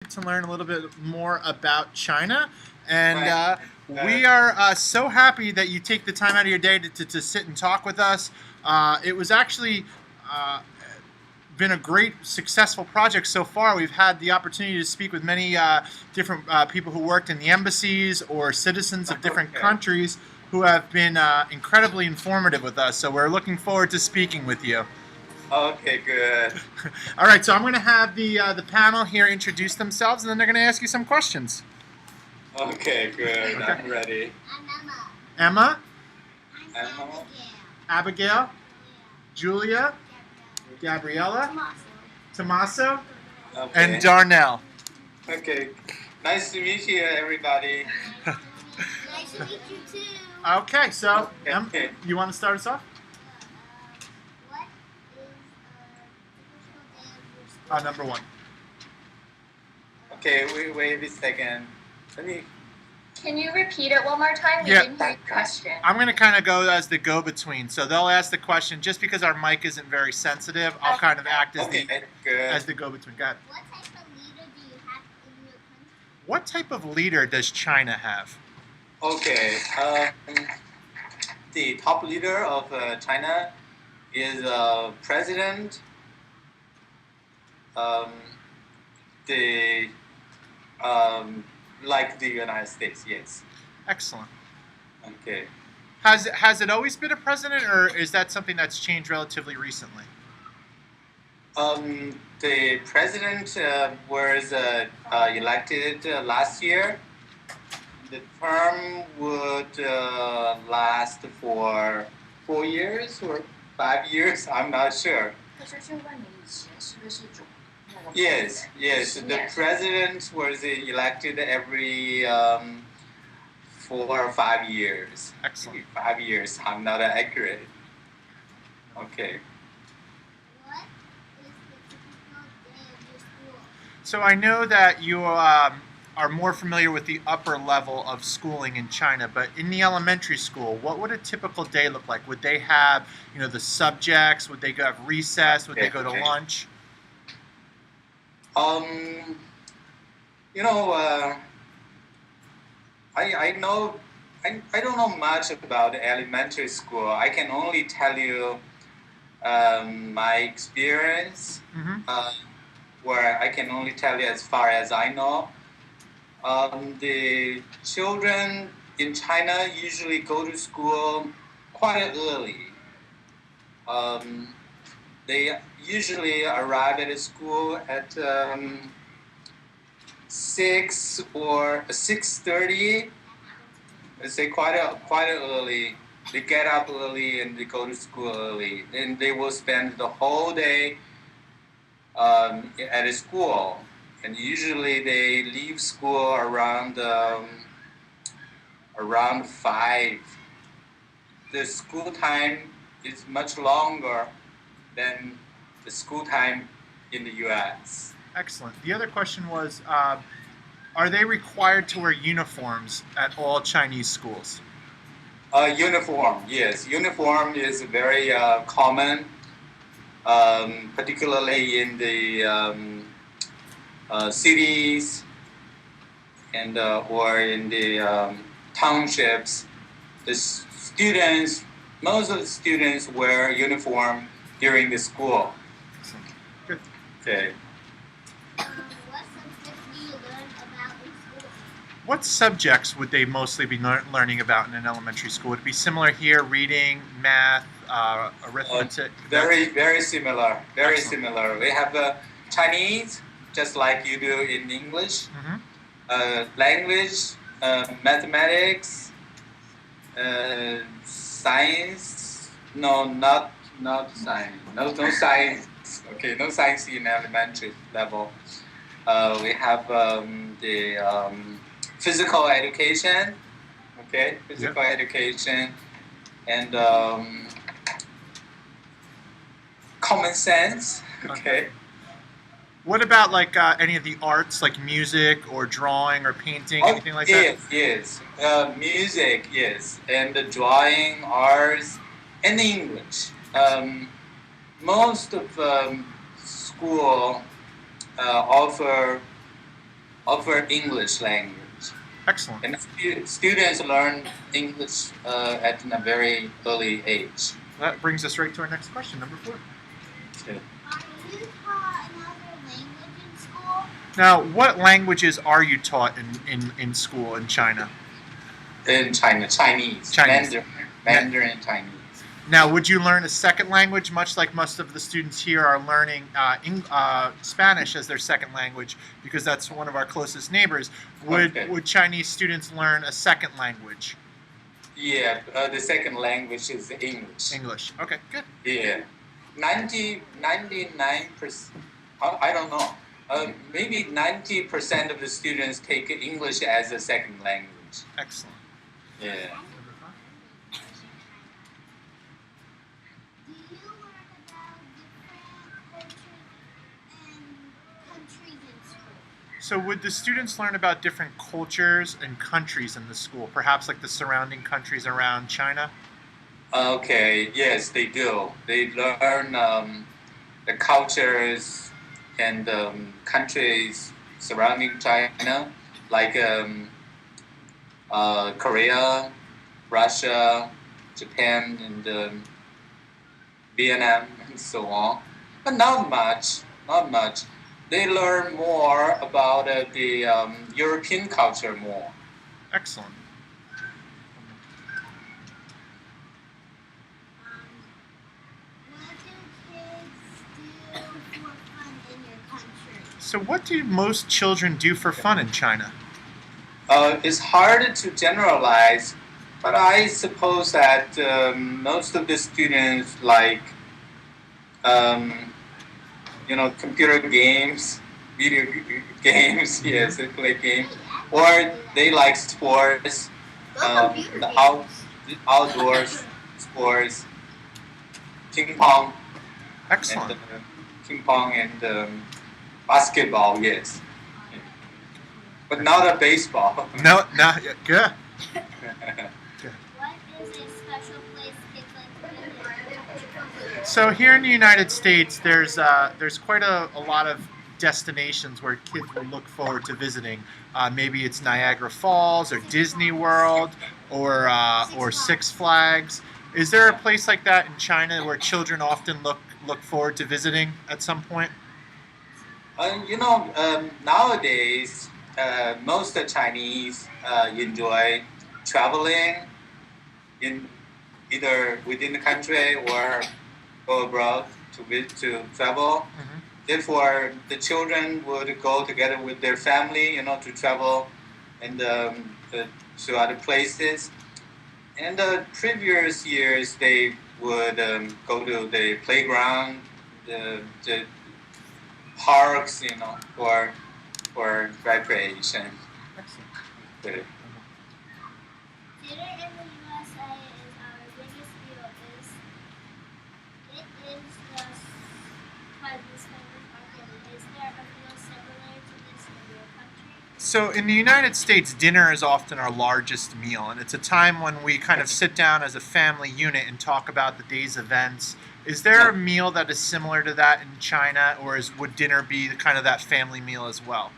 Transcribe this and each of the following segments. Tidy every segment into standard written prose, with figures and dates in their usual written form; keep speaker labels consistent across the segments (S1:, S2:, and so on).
S1: to learn a little bit more about China. And
S2: Right.
S1: we are so happy that you take the time out of your day to sit and talk with us. It was actually uh, been a great, successful project so far. We've had the opportunity to speak with many different people who worked in the embassies or citizens of different
S2: Okay.
S1: countries who have been incredibly informative with us. So we're looking forward to speaking with you.
S2: Okay, good.
S1: All right, so I'm going to have the panel here introduce themselves, and then they're going to ask you some questions.
S2: Okay, good.
S1: Okay.
S2: I'm ready.
S3: I'm Emma.
S1: Emma,
S3: I'm
S2: Emma.
S1: Abigail, Julia, Gabriella, Tommaso, and
S2: Okay.
S1: Darnell.
S2: Okay. Nice to meet you, everybody.
S3: Nice to meet you too.
S1: Okay, so
S2: Okay.
S1: you want to start us off?
S3: What is a typical day of your school?
S1: Number one.
S2: Okay, wait a second. Let me.
S4: Can you repeat it one more time? We
S1: Yeah.
S4: didn't hear the question.
S1: I'm going to kind of go as the go-between. So they'll ask the question. Just because our mic isn't very sensitive, I'll kind of act as
S2: Okay,
S1: as
S2: good.
S1: the go-between. Go ahead.
S3: What type of leader do you have in your country?
S1: What type of leader does China have?
S2: Okay. The top leader of China is President. Um, the like the United States. Yes.
S1: Excellent.
S2: Okay.
S1: Has it always been a president, or is that something that's changed relatively recently?
S2: The president was elected last year. The term would last for 4 years or 5 years. I'm not sure.
S4: 可是就问你以前是不是总那个
S2: Yes, yes. The
S4: Yes.
S2: president was elected every 4 or 5 years.
S1: Excellent.
S2: 5 years. I'm not accurate. Okay.
S3: What is the typical day of your school?
S1: So I know that you are more familiar with the upper level of schooling in China, but in the elementary school, what would a typical day look like? Would they have, the subjects? Would they have recess? Would they go to
S2: Okay.
S1: lunch?
S2: You know, I know I don't know much about elementary school. I can only tell you my experience,
S1: Mm-hmm.
S2: where I can only tell you as far as I know. The children in China usually go to school quite early. They usually arrive at school at 6 or 6:30. They say quite early. They get up early and they go to school early. And they will spend the whole day at school. And usually they leave school around 5. The school time is much longer than the school time in the U.S.
S1: Excellent. The other question was, are they required to wear uniforms at all Chinese schools?
S2: Uniform, yes. Uniform is very common, particularly in the cities and or in the townships. Most of the students wear uniform during the school.
S1: Excellent. Good.
S2: Okay.
S3: What subjects do you learn about in school?
S1: What subjects would they mostly be learning about in an elementary school? Would it be similar here, reading, math, arithmetic?
S2: Very similar. Very
S1: Excellent.
S2: similar. We have Chinese, just like you do in English.
S1: Mm-hmm.
S2: Language, mathematics, science. No, not science. No science. Okay, no science in elementary level. We have the physical education. Okay, physical education, and common sense. Okay.
S1: What about like any of the arts, like music or drawing or painting, anything like that?
S2: Yes. Music, yes, and the drawing, arts, and English. Most of school offer offer English language.
S1: Excellent.
S2: And students learn English at a very early age.
S1: That brings us right to our next question, number 4.
S3: Are you taught another language in school?
S1: Now, what languages are you taught in school in China?
S2: In China, Chinese. Mandarin Chinese.
S1: Now, would you learn a second language, much like most of the students here are learning Spanish as their second language, because that's one of our closest neighbors? Would Chinese students learn a second language?
S2: Yeah, the second language is English.
S1: English. Okay, good.
S2: Yeah, 99%. I don't know. Maybe 90% of the students take English as a second language.
S1: Excellent.
S2: Yeah.
S3: Do you learn about different cultures and countries in school?
S1: So would the students learn about different cultures and countries in the school, perhaps like the surrounding countries around China?
S2: Okay, yes, they do. They learn the cultures and countries surrounding China, like Korea, Russia, Japan, and Vietnam, and so on. But not much, not much. They learn more about the European culture more.
S1: Excellent.
S3: What do kids do for fun in your country?
S1: So what do most children do for fun in China?
S2: It's hard to generalize, but I suppose that most of the students like, computer games, video games. Yes, they play games, or they like sports,
S3: Computer
S2: the
S3: games.
S2: outdoor sports, ping pong,
S1: Excellent.
S2: and basketball. Yes, but not a baseball.
S1: No, good.
S3: What is a special place kids like to visit?
S1: So here in the United States, there's quite a lot of destinations where kids will look forward to visiting. Maybe it's Niagara Falls or Disney World or Six Flags. Is there a place like that in China where children often look forward to visiting at some point?
S2: Nowadays, most Chinese enjoy traveling in either within the country or go abroad to travel.
S1: Mm-hmm.
S2: Therefore, the children would go together with their family, to travel and to other places. And the previous years, they would go to the playground, the parks, for recreation.
S1: Excellent.
S2: Okay.
S3: Dinner in the USA is our biggest meal. It is the Chinese famous market. Is there a meal similar to this in your country?
S1: So in the United States, dinner is often our largest meal, and it's a time when we kind of sit down as a family unit and talk about the day's events. Is there a meal that is similar to that in China, or would dinner be kind of that family meal as well?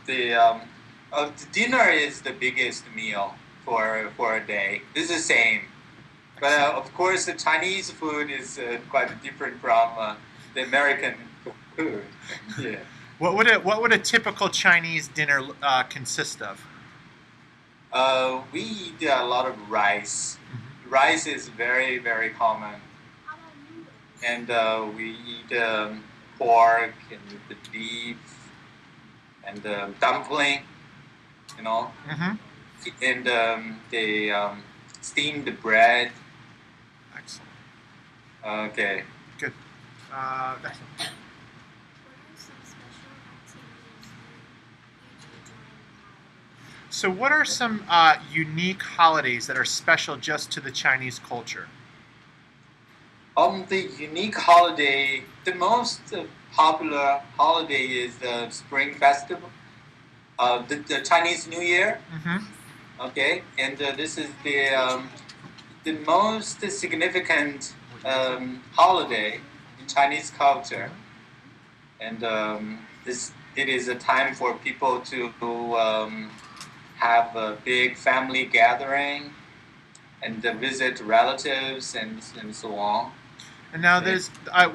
S2: The dinner is the biggest meal for a day. This is the same, but of course the Chinese food is quite different from the American food. Yeah.
S1: What would a typical Chinese dinner consist of?
S2: We eat a lot of rice. Rice is very, very common,
S3: How about noodles?
S2: and we eat pork and the beef and dumpling,
S1: Mm-hmm.
S2: and they steam the bread.
S1: Excellent.
S2: Okay.
S1: Good. Excellent.
S3: What are some special activities you do during the holidays?
S1: So what are some unique holidays that are special just to the Chinese culture?
S2: The unique holiday, the most popular holiday is the Spring Festival, the Chinese New Year.
S1: Mm-hmm.
S2: Okay, and this is the most significant holiday in Chinese culture, and it is a time for people to have a big family gathering and visit relatives and so on.
S1: And now
S2: Okay.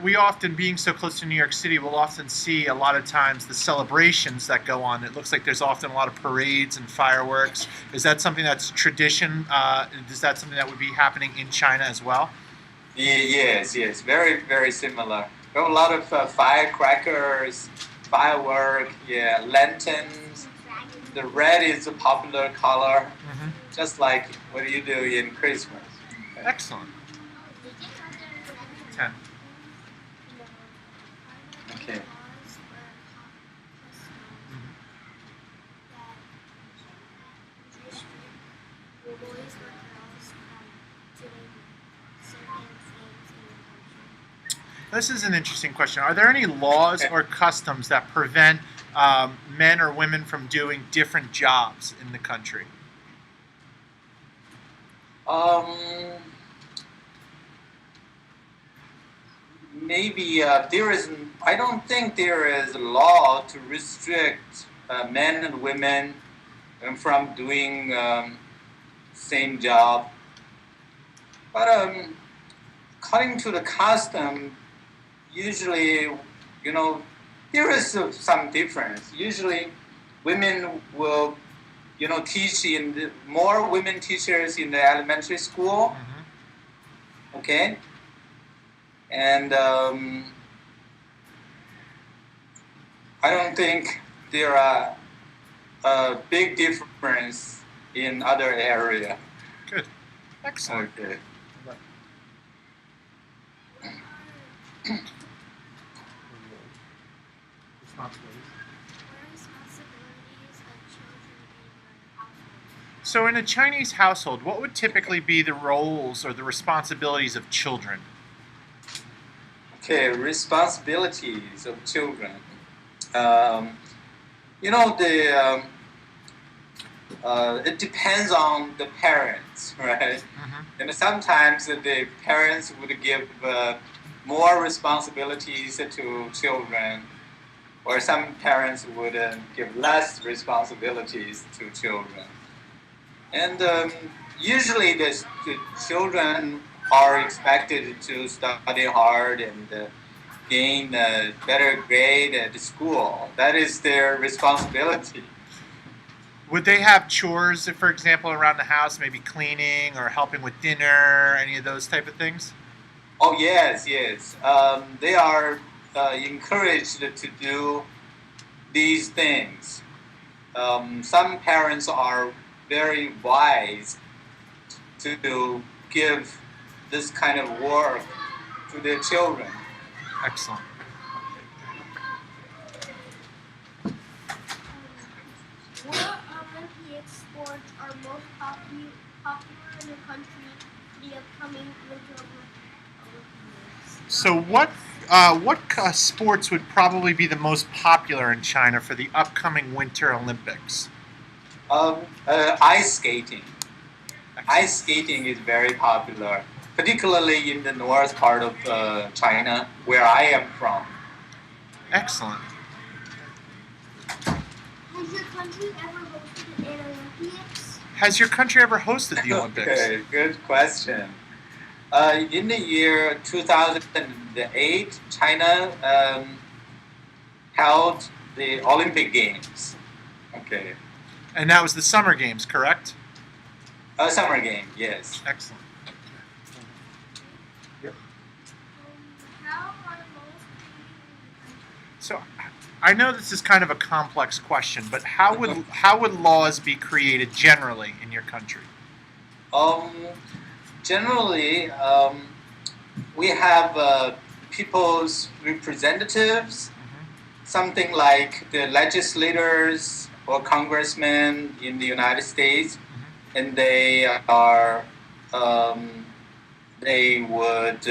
S1: we often, being so close to New York City, will often see a lot of times the celebrations that go on. It looks like there's often a lot of parades and fireworks. Is that something that's tradition? Is that something that would be happening in China as well?
S2: Yes, yes, very, very similar. There are a lot of firecrackers, firework, yeah, lanterns. The red is a popular color,
S1: Mm-hmm.
S2: just like what you do in Christmas.
S1: Excellent. 10.
S2: Okay.
S1: This is an interesting question. Are there any laws or customs that prevent men or women from doing different jobs in the country?
S2: Maybe there is. I don't think there is a law to restrict men and women from doing same job. But according to the custom, usually, there is some difference. Usually, women will, teach more women teachers in the elementary school.
S1: Mm-hmm.
S2: Okay. And I don't think there are a big difference in other area.
S1: Good. Excellent.
S2: Okay.
S1: So, in a Chinese household, what would typically be the roles or the responsibilities of children?
S2: Okay, responsibilities of children. It depends on the parents, right?
S1: Mm-hmm.
S2: And sometimes the parents would give more responsibilities to children, or some parents would give less responsibilities to children. And usually the children are expected to study hard and gain a better grade at school. That is their responsibility.
S1: Would they have chores, for example, around the house, maybe cleaning or helping with dinner, any of those type of things?
S2: Oh yes, yes. They are encouraged to do these things. Some parents are very wise to give this kind of work to their children.
S1: Excellent.
S3: What Olympic sports are most popular in the country for the upcoming Winter Olympics?
S1: So, what sports would probably be the most popular in China for the upcoming Winter Olympics?
S2: Ice skating. Ice skating is very popular, particularly in the north part of China, where I am from.
S1: Excellent.
S3: Has your country ever hosted an Olympics?
S1: Has your country ever hosted the Olympics?
S2: Okay, good question. In the year 2008, China held the Olympic Games. Okay.
S1: And that was the Summer Games, correct?
S2: Summer game, yes.
S1: Excellent.
S3: How are most people in the country?
S1: So, I know this is kind of a complex question, but how would laws be created generally in your country?
S2: Generally, we have people's representatives, something like the legislators or congressmen in the United States, and they are they would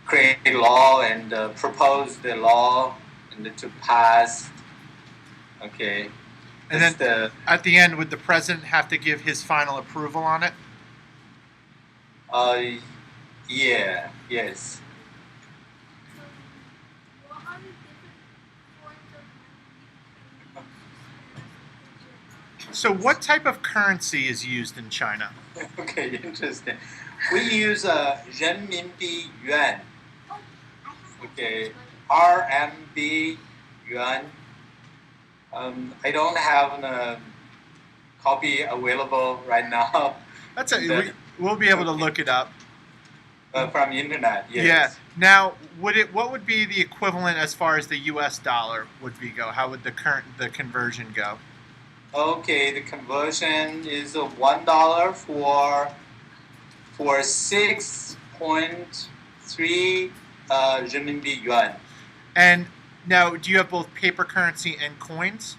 S2: create a law and propose the law and to pass. Okay.
S1: And
S2: That's
S1: then at the end, would the president have to give his final approval on it?
S2: Yeah, yes.
S3: What are the different forms of
S1: So what type of currency is used in China?
S2: Okay, interesting. We use renminbi yuan.
S3: Oh, I have
S2: Okay.
S3: money.
S2: RMB yuan. I don't have a copy available right now
S1: That's we'll be able to look it up.
S2: from internet. Yes.
S1: Yeah. Now, what would be the equivalent as far as the U.S. dollar would be go? How would the conversion go?
S2: Okay, the conversion is $1 for 6.3 renminbi yuan.
S1: And now, do you have both paper currency and coins?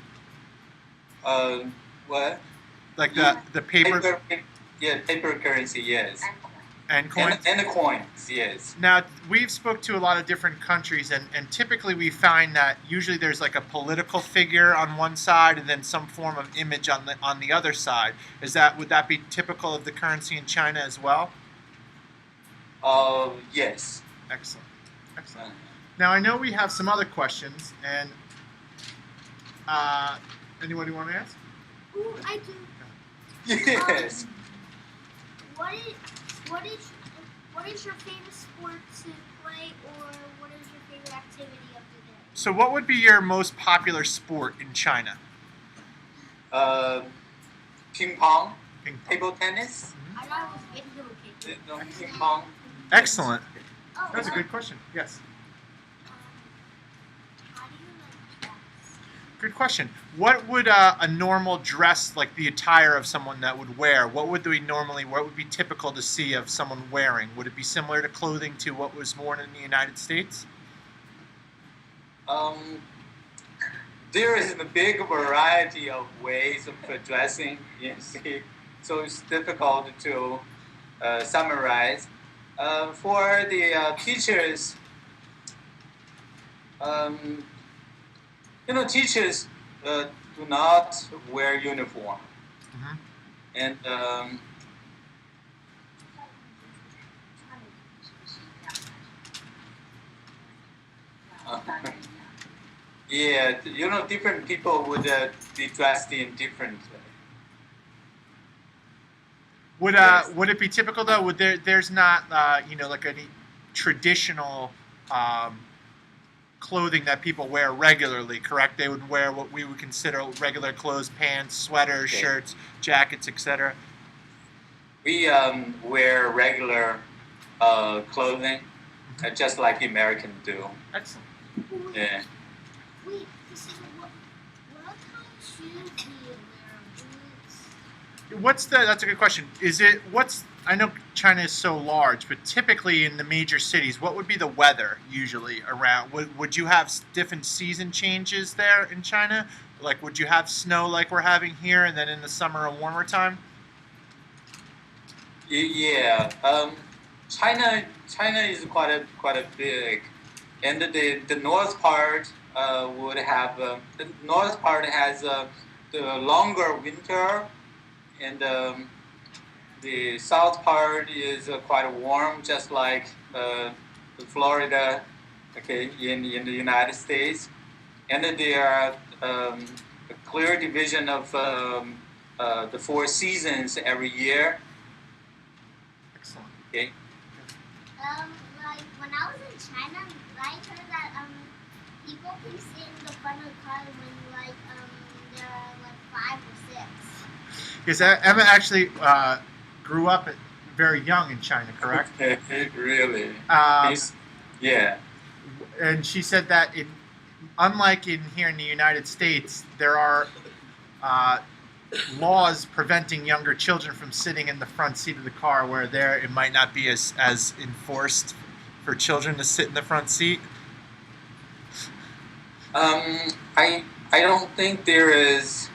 S2: What?
S1: Like the paper
S2: Paper currency, yes.
S1: and coins?
S2: And the coins, yes.
S1: Now, we've spoke to a lot of different countries, and typically we find that usually there's like a political figure on one side and then some form of image on the other side. Would that be typical of the currency in China as well?
S2: Yes.
S1: Excellent. Excellent. Now, I know we have some other questions, and anybody want to ask?
S3: Ooh, I do.
S2: Yes.
S3: What is your favorite sport to play, or what is your favorite activity of the day?
S1: So, what would be your most popular sport in China?
S2: Ping pong,
S1: Ping pong.
S2: table tennis,
S3: I thought it was indoor kids.
S2: ping pong.
S1: Excellent.
S3: Oh,
S1: That's a good question. Yes.
S3: How do you like dress?
S1: Good question. What would a normal dress, like the attire of someone that would wear, what would be typical to see of someone wearing? Would it be similar to clothing to what was worn in the United States?
S2: There is a big variety of ways of dressing. You see, so it's difficult to summarize. For the teachers, teachers do not wear uniform,
S1: Mhm.
S2: and yeah, different people would be dressed in different. Yes.
S1: Would it be typical though? There's not like any traditional clothing that people wear regularly, correct? They would wear what we would consider regular clothes, pants, sweaters,
S2: Okay.
S1: shirts, jackets, etc.
S2: We wear regular clothing, just like the Americans do.
S1: Excellent.
S2: Yeah.
S3: Wait, this is what kind of shoes do you wear? Boots?
S1: That's a good question. I know China is so large, but typically in the major cities, what would be the weather usually around? Would you have different season changes there in China? Like, would you have snow like we're having here, and then in the summer a warmer time?
S2: Yeah. China is quite a big, and the north part would have the north part has the longer winter, and the south part is quite warm, just like Florida, okay, in the United States, and then there are a clear division of the 4 seasons every year.
S1: Excellent.
S2: Okay.
S3: Like when I was in China, I heard that people can sit in the front of the car when there are like 5 or 6.
S1: Because Emma actually grew up very young in China, correct?
S2: Really? Yeah.
S1: And she said that unlike here in the United States, there are laws preventing younger children from sitting in the front seat of the car, where there it might not be as enforced for children to sit in the front seat.
S2: I don't think there is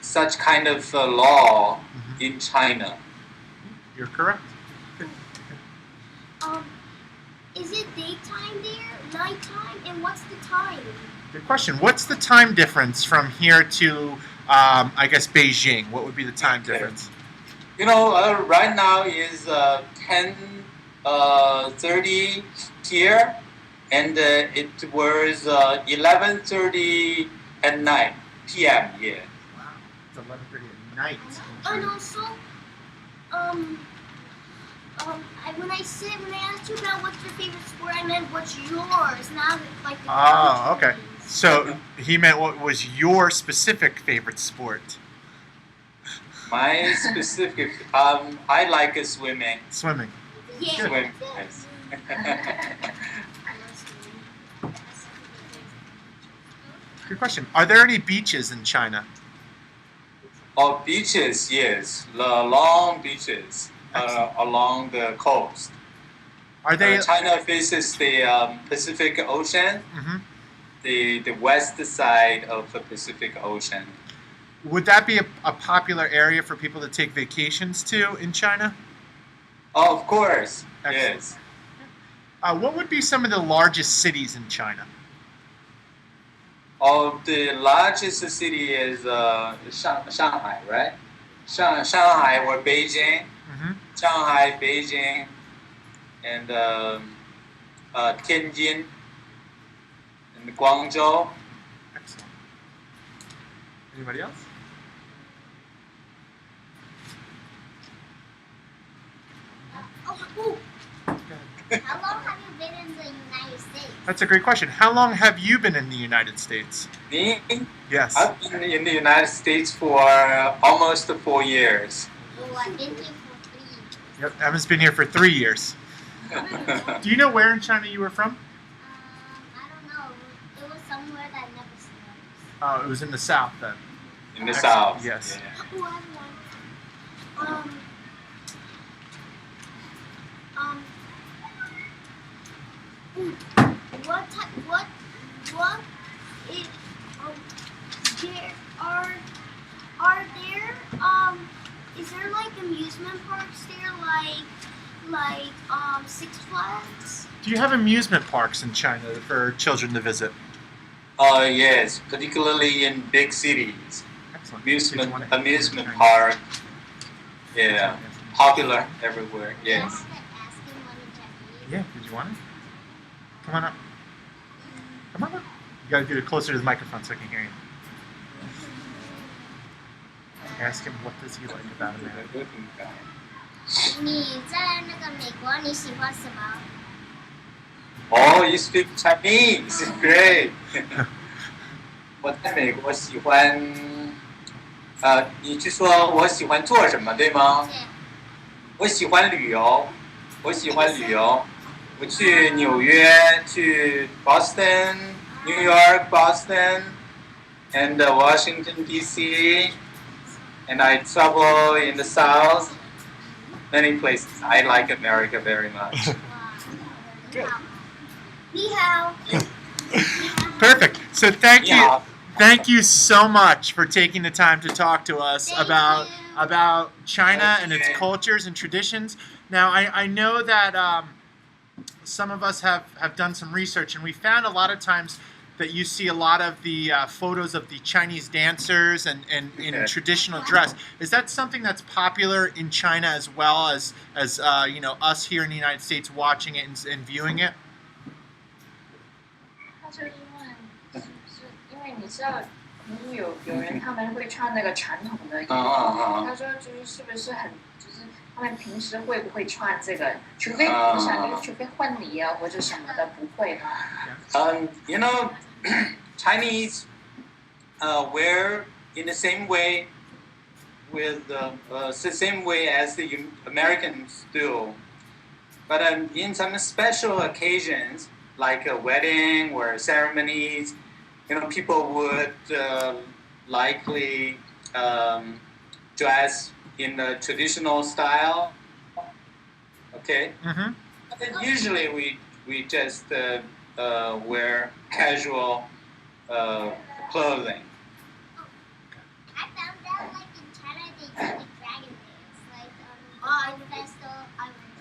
S2: such kind of law in China.
S1: You're correct.
S3: Is it daytime there, nighttime, and what's the time?
S1: Good question. What's the time difference from here to, I guess, Beijing? What would be the time
S2: Okay.
S1: difference?
S2: Right now is 10:30 here, and it was 11:30 at night p.m. here.
S1: Wow, it's 11:30 at night.
S3: And also, when I asked you about what's your favorite sport, I meant what's yours, not like the
S1: Oh, okay.
S3: country's.
S1: So he meant what was your specific favorite sport?
S2: My specific, I like swimming.
S1: Swimming.
S3: Yeah.
S2: Swim. Yes.
S1: Good question. Are there any beaches in China?
S2: Oh, beaches, yes, the long beaches along the coast.
S1: Are they?
S2: China faces the Pacific Ocean,
S1: Mhm.
S2: the west side of the Pacific Ocean.
S1: Would that be a popular area for people to take vacations to in China?
S2: Oh, of course,
S1: Excellent.
S2: yes.
S1: What would be some of the largest cities in China?
S2: Oh, the largest city is Shanghai, right? Shanghai or Beijing.
S1: Mm-hmm.
S2: Shanghai, Beijing, and Tianjin, and Guangzhou.
S1: Excellent. Anybody else?
S3: Oh, how long have you been in the United States?
S1: That's a great question. How long have you been in the United States?
S2: Me,
S1: Yes.
S2: I've been in the United States for almost 4 years.
S3: Oh, I've been here for 3 years.
S1: Yep. Evan's been here for 3 years. Do you know where in China you were from?
S3: I don't know. It was somewhere that I never seen.
S1: Oh, it was in the south then.
S2: In the
S1: Excellent,
S2: south.
S1: yes.
S2: Yeah.
S3: Oh, I have one. What type? What? It? There are there? Is there like amusement parks there, like Six Flags?
S1: Do you have amusement parks in China for children to visit?
S2: Yes, particularly in big cities.
S1: Excellent. Did you wanna-
S2: Amusement park. Yeah, popular everywhere.
S3: Can I
S2: Yes.
S3: ask him one in Japanese?
S1: Yeah. Did you want it? Come on up. Come on up. You gotta do it closer to the microphone so I can hear you. Ask him what does he like about America.
S3: 你在那个美国，你喜欢什么？
S2: Oh, you speak Chinese, great. 我在美国喜欢，你是说我喜欢做什么，对吗？我喜欢旅游，我去纽约，去 Boston, New York, Boston, and Washington D.C. And I travel in the South, many places. I like America very much.
S3: 哇，你好。
S1: Perfect. So thank you.
S2: Yeah.
S1: Thank you so much for taking the time to talk to us
S3: Thank
S1: about
S3: you.
S1: China and its
S2: Okay.
S1: cultures and traditions. Now, I know that some of us have done some research, and we found a lot of times that you see a lot of the photos of the Chinese dancers and in
S2: Okay.
S1: traditional dress. Is that something that's popular in China as well as you know, us here in the United States watching it and viewing it?
S4: 他就因为你知道，如果有人他们会穿那个传统的衣服，他说是不是就是他们平时会不会穿这个？除非我想除非婚礼啊或者什么的不会吧。
S2: You know, Chinese wear in the same way with the same way as the Americans do, but in some special occasions like a wedding or ceremonies, you know, people would likely dress in the traditional style. Okay.
S1: Mm-hmm.
S2: And usually we just wear casual clothing.
S3: I found out like in China they do the dragon dance, like the festival,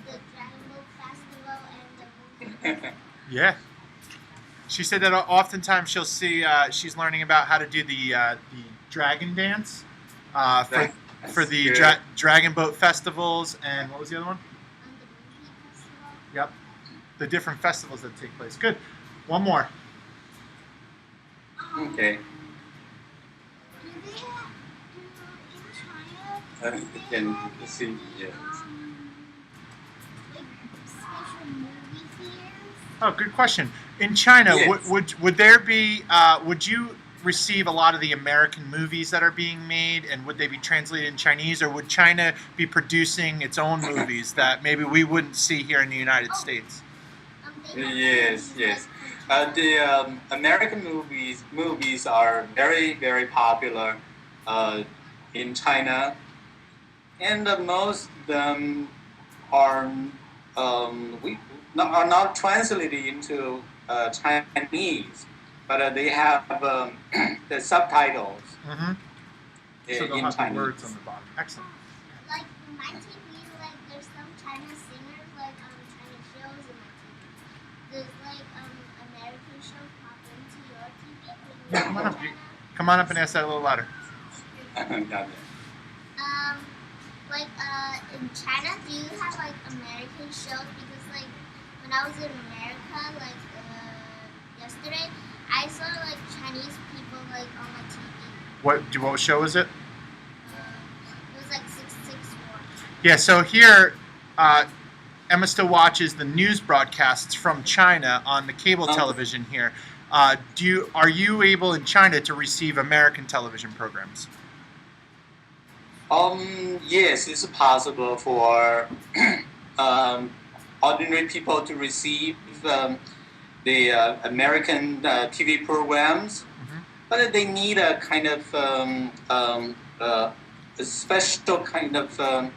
S3: the Dragon Boat Festival and the movie.
S1: Yeah. She said that oftentimes she'll see she's learning about how to do the dragon dance for the
S2: Good.
S1: Dragon Boat festivals, and what was the other one?
S3: On the movie festival.
S1: Yep. The different festivals that take place. Good. One more.
S2: Okay.
S3: Do they have, in China,
S2: can see. Yes.
S3: Like special movie theaters?
S1: Oh, good question. In China,
S2: Yes.
S1: would there be would you receive a lot of the American movies that are being made, and would they be translated in Chinese, or would China be producing its own movies that maybe we wouldn't see here in the United States?
S3: They have
S2: Yes,
S3: movies
S2: yes.
S3: like
S2: The American movies are very very popular in China, and most of them are are not translated into Chinese, but they have the subtitles
S1: Mm-hmm. So they'll
S2: in
S1: have the
S2: Chinese.
S1: words on the bottom. Excellent.
S3: like my TV, like there's some China singers like China shows in my TV. There's like American shows pop into your TV when you
S1: Yeah, come on
S3: watch
S1: up.
S3: China.
S1: Come on up and ask that a little louder.
S2: Got it.
S3: Like in China, do you have like American shows? Because like when I was in America, like yesterday, I saw like Chinese people like on my TV.
S1: What show is it?
S3: It was like 661.
S1: Yeah. So here, Emma still watches the news broadcasts from China on the cable
S2: Oh.
S1: television here. Are you able in China to receive American television programs?
S2: Yes, it's possible for ordinary people to receive the American TV programs, but they need a kind of a special kind of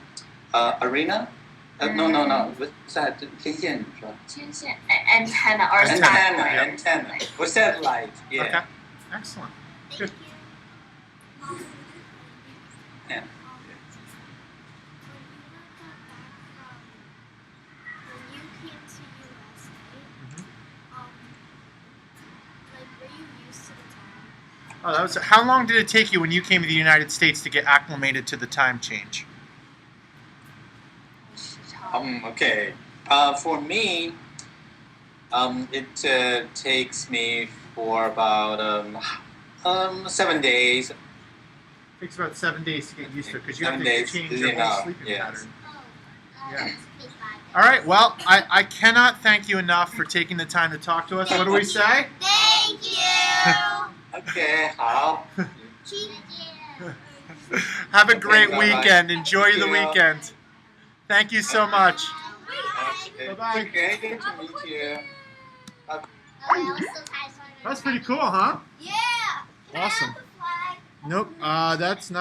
S2: arena. No. What's that? 天线是吧？
S4: 天线 antenna or
S1: Antenna.
S4: satellite.
S2: Antenna. Or satellite. Yeah.
S1: Okay. Excellent.
S3: Thank
S1: Good.
S3: you.
S2: Yeah.
S3: When you came to USA, like were you used to the time?
S1: Oh, that was. How long did it take you when you came to the United States to get acclimated to the time change?
S2: Okay. For me, it takes me for about 7 days.
S1: Takes about 7 days to get used to it because you have
S2: 7
S1: to
S2: days
S1: change
S2: is
S1: your whole
S2: enough,
S1: sleeping
S2: yes.
S1: pattern.
S3: Oh,
S1: Yeah.
S3: it took me 5 days.
S1: All right. Well, I cannot thank you enough for taking the time to talk to us. What do we say?
S3: Thank you.
S2: Okay, 好。
S3: Thank you.
S1: Have a great
S2: bye-bye.
S1: weekend. Enjoy
S2: Thank
S1: the
S2: you.
S1: weekend. Thank you so much.
S2: Okay.
S1: Bye-bye.
S2: Okay, good to meet you.
S3: Oh, I was so tired.
S1: That's pretty cool, huh?
S3: Yeah.
S1: Awesome.
S3: Can I have the flag?
S1: Nope. That's not.